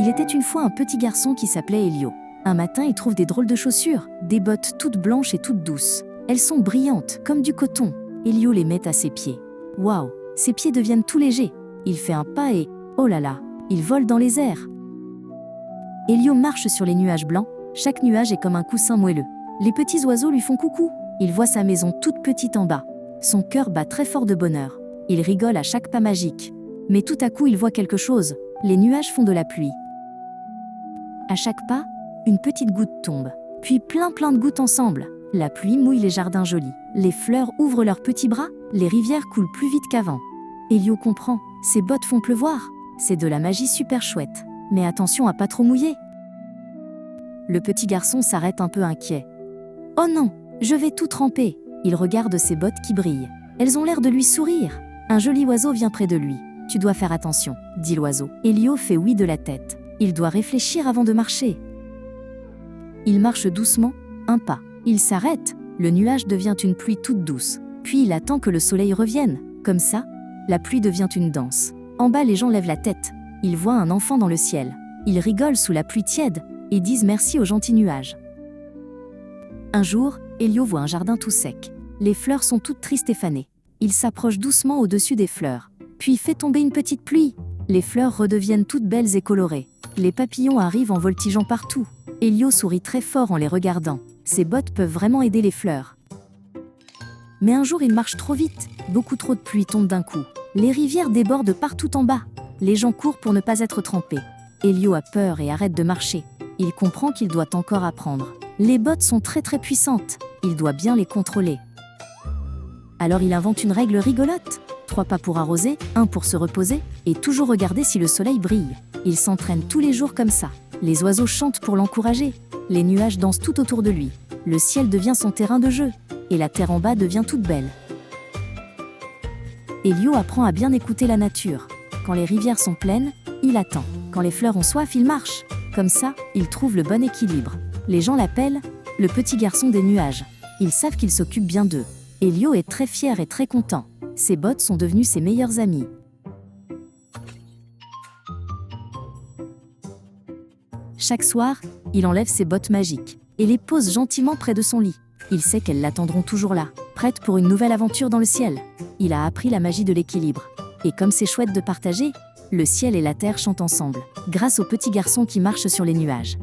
Il était une fois un petit garçon qui s'appelait Elio. Un matin, il trouve des drôles de chaussures, des bottes toutes blanches et toutes douces. Elles sont brillantes, comme du coton. Elio les met à ses pieds. Waouh, ses pieds deviennent tout légers. Il fait un pas et, oh là là, il vole dans les airs. Elio marche sur les nuages blancs. Chaque nuage est comme un coussin moelleux. Les petits oiseaux lui font coucou. Il voit sa maison toute petite en bas. Son cœur bat très fort de bonheur. Il rigole à chaque pas magique. Mais tout à coup, il voit quelque chose. Les nuages font de la pluie. À chaque pas, une petite goutte tombe. Puis plein de gouttes ensemble. La pluie mouille les jardins jolis. Les fleurs ouvrent leurs petits bras. Les rivières coulent plus vite qu'avant. Elio comprend. Ses bottes font pleuvoir. C'est de la magie super chouette. Mais attention à pas trop mouiller. Le petit garçon s'arrête un peu inquiet. Oh non, je vais tout tremper. Il regarde ses bottes qui brillent. Elles ont l'air de lui sourire. Un joli oiseau vient près de lui. Tu dois faire attention, dit l'oiseau. Elio fait oui de la tête. Il doit réfléchir avant de marcher. Il marche doucement, un pas. Il s'arrête. Le nuage devient une pluie toute douce. Puis il attend que le soleil revienne. Comme ça, la pluie devient une danse. En bas, les gens lèvent la tête. Ils voient un enfant dans le ciel. Ils rigolent sous la pluie tiède et disent merci aux gentils nuages. Un jour, Elio voit un jardin tout sec. Les fleurs sont toutes tristes et fanées. Il s'approche doucement au-dessus des fleurs. Puis fait tomber une petite pluie. Les fleurs redeviennent toutes belles et colorées. Les papillons arrivent en voltigeant partout. Elio sourit très fort en les regardant. Ses bottes peuvent vraiment aider les fleurs. Mais un jour, il marche trop vite. Beaucoup trop de pluie tombe d'un coup. Les rivières débordent partout en bas. Les gens courent pour ne pas être trempés. Elio a peur et arrête de marcher. Il comprend qu'il doit encore apprendre. Les bottes sont très puissantes. Il doit bien les contrôler. Alors il invente une règle rigolote. 3 pas pour arroser, 1 pour se reposer, et toujours regarder si le soleil brille. Il s'entraîne tous les jours comme ça. Les oiseaux chantent pour l'encourager. Les nuages dansent tout autour de lui. Le ciel devient son terrain de jeu. Et la terre en bas devient toute belle. Elio apprend à bien écouter la nature. Quand les rivières sont pleines, il attend. Quand les fleurs ont soif, il marche. Comme ça, il trouve le bon équilibre. Les gens l'appellent le petit garçon des nuages. Ils savent qu'il s'occupe bien d'eux. Elio est très fier et très content. Ses bottes sont devenues ses meilleurs amis. Chaque soir, il enlève ses bottes magiques et les pose gentiment près de son lit. Il sait qu'elles l'attendront toujours là, prêtes pour une nouvelle aventure dans le ciel. Il a appris la magie de l'équilibre. Et comme c'est chouette de partager, le ciel et la terre chantent ensemble, grâce au petit garçon qui marche sur les nuages.